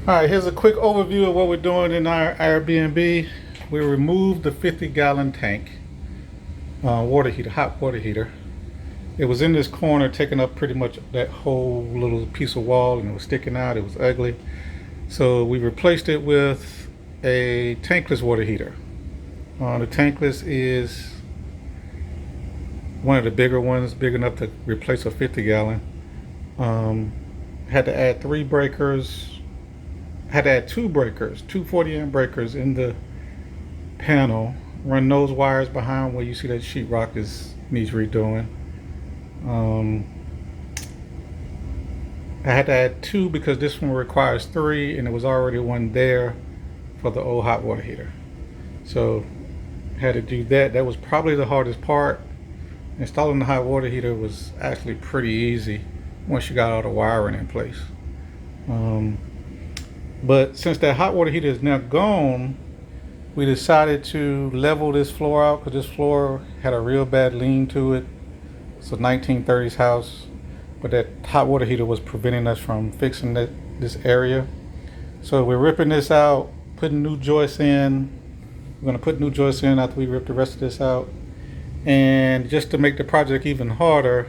Alright, here's a quick overview of what we're doing in our Airbnb. We removed the 50-gallon tank water heater, hot water heater. It was in this corner taking up pretty much that whole little piece of wall, and it was sticking out. It was ugly. So we replaced it with a tankless water heater. The tankless is one of the bigger ones, big enough to replace a 50-gallon. Had to add 3 breakers. Had to add 2 breakers, two 40 amp breakers in the panel. Run those wires behind where you see that sheetrock needs redoing. I had to add 2 because this one requires 3, and there was already one there for the old hot water heater. So had to do that. That was probably the hardest part. Installing the hot water heater was actually pretty easy once you got all the wiring in place. But since that hot water heater is now gone, we decided to level this floor out because this floor had a real bad lean to it. It's a 1930s house, but that hot water heater was preventing us from fixing this area. So we're ripping this out, putting new joists in. We're going to put new joists in after we rip the rest of this out. And just to make the project even harder,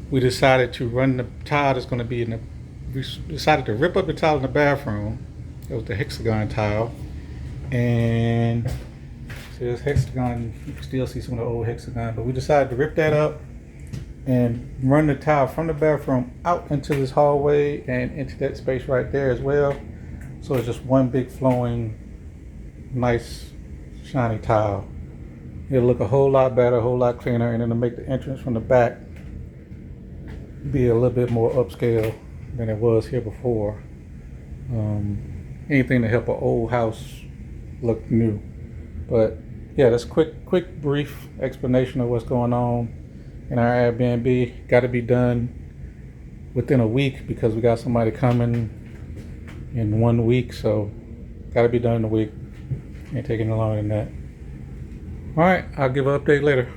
we decided to run the tile that's going to be we decided to rip up the tile in the bathroom. It was the hexagon tile. And see this hexagon, you can still see some of the old hexagon, but we decided to rip that up and run the tile from the bathroom out into this hallway and into that space right there as well. So it's just one big flowing, nice, shiny tile. It'll look a whole lot better, a whole lot cleaner, and it'll make the entrance from the back be a little bit more upscale than it was here before. Anything to help an old house look new. But yeah, that's quick brief explanation of what's going on in our Airbnb. Got to be done within a week because we got somebody coming in 1 week, so got to be done in a week. Ain't taking no longer than that. All right, I'll give an update later.